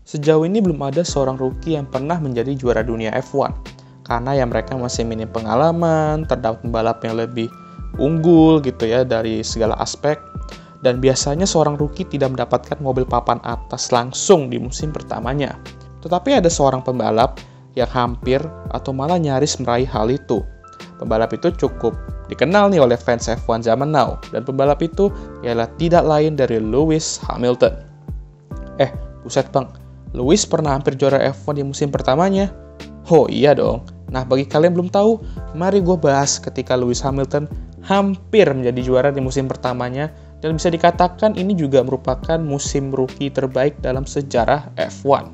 Sejauh ini belum ada seorang rookie yang pernah menjadi juara dunia F1. Karena ya mereka masih minim pengalaman, terdapat pembalap yang lebih unggul gitu ya dari segala aspek. Dan biasanya seorang rookie tidak mendapatkan mobil papan atas langsung di musim pertamanya. Tetapi ada seorang pembalap yang hampir atau malah nyaris meraih hal itu. Pembalap itu cukup dikenal nih oleh fans F1 zaman now. Dan pembalap itu ialah tidak lain dari Lewis Hamilton. Buset bang, Lewis pernah hampir juara F1 di musim pertamanya? Oh iya dong. Nah bagi kalian belum tahu, mari gue bahas ketika Lewis Hamilton hampir menjadi juara di musim pertamanya. Dan bisa dikatakan ini juga merupakan musim rookie terbaik dalam sejarah F1.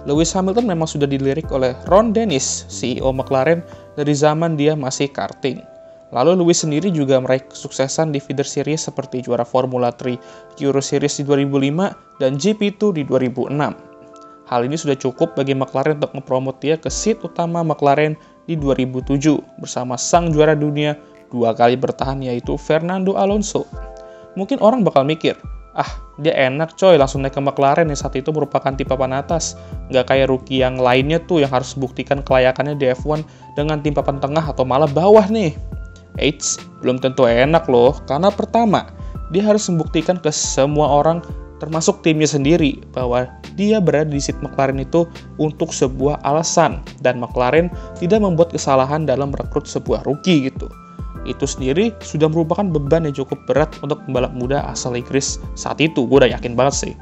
Lewis Hamilton memang sudah dilirik oleh Ron Dennis, CEO McLaren, dari zaman dia masih karting. Lalu Lewis sendiri juga meraih kesuksesan di feeder series seperti juara Formula 3 Euro Series di 2005 dan GP2 di 2006. Hal ini sudah cukup bagi McLaren untuk mempromot dia ke seat utama McLaren di 2007 bersama sang juara dunia 2 kali bertahan yaitu Fernando Alonso. Mungkin orang bakal mikir, dia enak coy langsung naik ke McLaren yang saat itu merupakan tim papan atas. Nggak kayak rookie yang lainnya tuh yang harus buktikan kelayakannya di F1 dengan tim papan tengah atau malah bawah nih. Eits, belum tentu enak loh, karena pertama, dia harus membuktikan ke semua orang, termasuk timnya sendiri, bahwa dia berada di seat McLaren itu untuk sebuah alasan, dan McLaren tidak membuat kesalahan dalam merekrut sebuah rookie gitu. Itu sendiri sudah merupakan beban yang cukup berat untuk pembalap muda asal Inggris saat itu, gue udah yakin banget sih.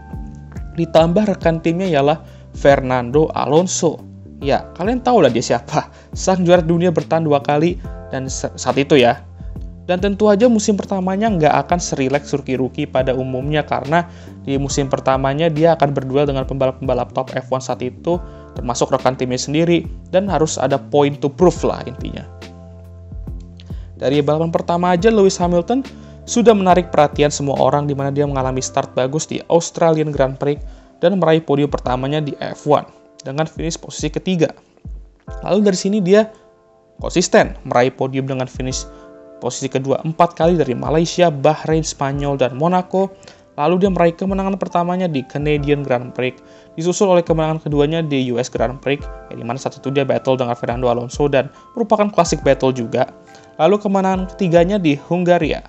Ditambah rekan timnya ialah Fernando Alonso. Ya, kalian tahu lah dia siapa, sang juara dunia bertahan 2 kali, dan saat itu ya. Dan tentu aja musim pertamanya nggak akan serileks rookie-rookie pada umumnya karena di musim pertamanya dia akan berduel dengan pembalap-pembalap top F1 saat itu, termasuk rekan timnya sendiri, dan harus ada point to prove lah intinya. Dari balapan pertama aja Lewis Hamilton sudah menarik perhatian semua orang di mana dia mengalami start bagus di Australian Grand Prix dan meraih podium pertamanya di F1 dengan finish posisi ketiga. Lalu dari sini dia konsisten meraih podium dengan finish posisi kedua 4 kali dari Malaysia, Bahrain, Spanyol, dan Monaco. Lalu dia meraih kemenangan pertamanya di Canadian Grand Prix, disusul oleh kemenangan keduanya di US Grand Prix, yang dimana saat itu dia battle dengan Fernando Alonso dan merupakan classic battle juga. Lalu kemenangan ketiganya di Hungaria.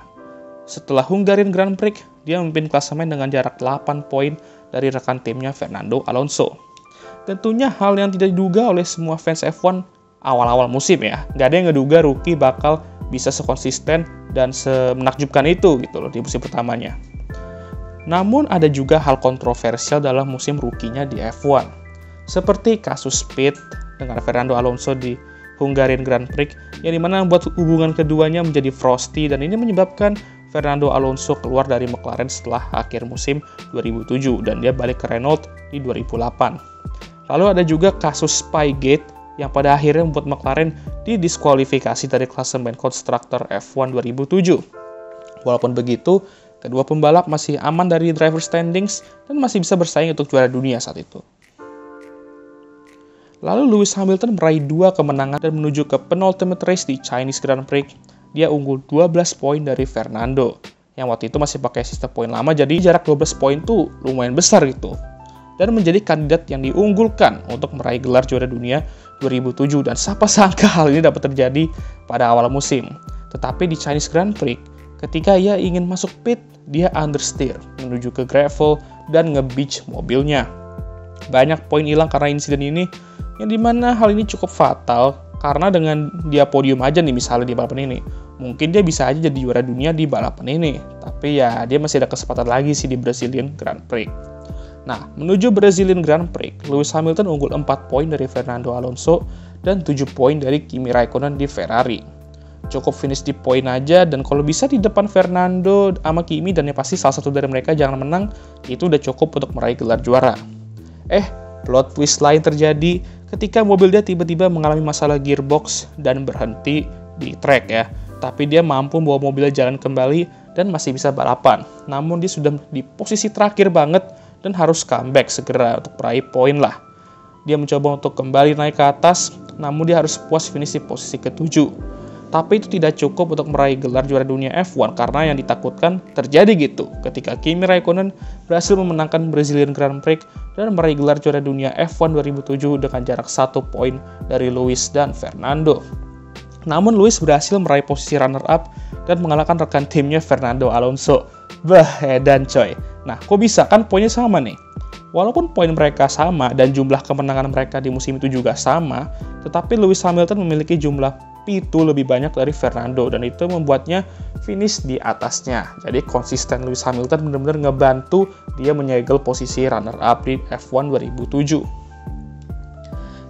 Setelah Hungarian Grand Prix, dia memimpin klasemen dengan jarak 8 poin dari rekan timnya Fernando Alonso. Tentunya hal yang tidak diduga oleh semua fans F1 awal-awal musim ya. Nggak ada yang ngeduga rookie bakal bisa sekonsisten dan semenakjubkan itu gitu loh di musim pertamanya. Namun ada juga hal kontroversial dalam musim rookie-nya di F1. Seperti kasus Pit dengan Fernando Alonso di Hungarian Grand Prix yang dimana membuat hubungan keduanya menjadi frosty dan ini menyebabkan Fernando Alonso keluar dari McLaren setelah akhir musim 2007 dan dia balik ke Renault di 2008. Lalu ada juga kasus Spygate yang pada akhirnya membuat McLaren didiskualifikasi dari klasemen konstruktor F1 2007. Walaupun begitu, kedua pembalap masih aman dari driver standings dan masih bisa bersaing untuk juara dunia saat itu. Lalu Lewis Hamilton meraih 2 kemenangan dan menuju ke penultimate race di Chinese Grand Prix. Dia unggul 12 poin dari Fernando, yang waktu itu masih pakai sistem poin lama, jadi jarak 12 poin tuh lumayan besar gitu. Dan menjadi kandidat yang diunggulkan untuk meraih gelar juara dunia 2007 dan siapa sangka hal ini dapat terjadi pada awal musim. Tetapi di Chinese Grand Prix, ketika ia ingin masuk pit, dia understeer menuju ke gravel dan nge-beach mobilnya. Banyak poin hilang karena insiden ini, yang dimana hal ini cukup fatal karena dengan dia podium aja nih misalnya di balapan ini, mungkin dia bisa aja jadi juara dunia di balapan ini. Tapi ya dia masih ada kesempatan lagi sih di Brazilian Grand Prix. Nah, menuju Brazilian Grand Prix, Lewis Hamilton unggul 4 poin dari Fernando Alonso dan 7 poin dari Kimi Raikkonen di Ferrari. Cukup finish di poin aja, dan kalau bisa di depan Fernando sama Kimi, dan yang pasti salah satu dari mereka jangan menang, itu udah cukup untuk meraih gelar juara. Plot twist lain terjadi ketika mobil dia tiba-tiba mengalami masalah gearbox dan berhenti di track ya. Tapi dia mampu membawa mobilnya jalan kembali dan masih bisa balapan. Namun dia sudah di posisi terakhir banget, dan harus comeback segera untuk meraih poin lah. Dia mencoba untuk kembali naik ke atas, namun dia harus puas finish di posisi ke-7. Tapi itu tidak cukup untuk meraih gelar juara dunia F1 karena yang ditakutkan terjadi gitu ketika Kimi Raikkonen berhasil memenangkan Brazilian Grand Prix dan meraih gelar juara dunia F1 2007 dengan jarak 1 poin dari Lewis dan Fernando. Namun Lewis berhasil meraih posisi runner-up dan mengalahkan rekan timnya Fernando Alonso. Edan coy. Nah, kok bisa? Kan poinnya sama nih. Walaupun poin mereka sama dan jumlah kemenangan mereka di musim itu juga sama, tetapi Lewis Hamilton memiliki jumlah P2 lebih banyak dari Fernando dan itu membuatnya finish di atasnya. Jadi konsisten Lewis Hamilton benar-benar ngebantu dia menyegel posisi runner-up di F1 2007.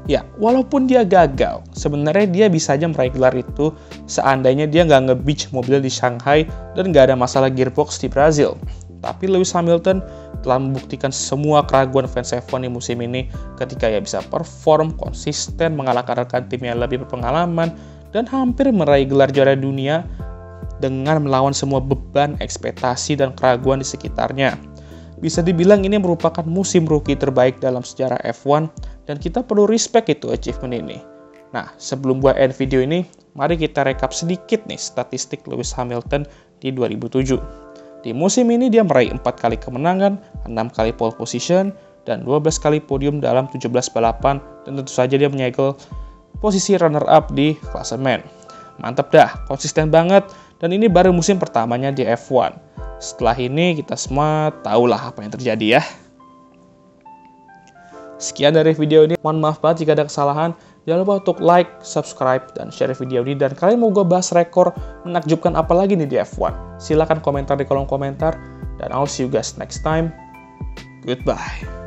Ya, walaupun dia gagal, sebenarnya dia bisa aja meraih gelar itu seandainya dia nggak nge-beach mobil di Shanghai dan nggak ada masalah gearbox di Brazil. Tapi Lewis Hamilton telah membuktikan semua keraguan fans F1 di musim ini ketika ia bisa perform konsisten, mengalahkan rekan tim yang lebih berpengalaman, dan hampir meraih gelar juara dunia dengan melawan semua beban, ekspektasi, dan keraguan di sekitarnya. Bisa dibilang ini merupakan musim rookie terbaik dalam sejarah F1, dan kita perlu respect itu achievement ini. Nah, sebelum gua end video ini, mari kita rekap sedikit nih statistik Lewis Hamilton di 2007. Di musim ini dia meraih 4 kali kemenangan, 6 kali pole position, dan 12 kali podium dalam 17 balapan, dan tentu saja dia menyegel posisi runner-up di klasemen. Mantap dah, konsisten banget, dan ini baru musim pertamanya di F1. Setelah ini kita semua tahulah apa yang terjadi ya. Sekian dari video ini, mohon maaf banget jika ada kesalahan. Jangan lupa untuk like, subscribe, dan share video ini. Dan kalian mau gue bahas rekor menakjubkan apa lagi nih di F1? Silahkan komentar di kolom komentar. Dan I'll see you guys next time. Goodbye.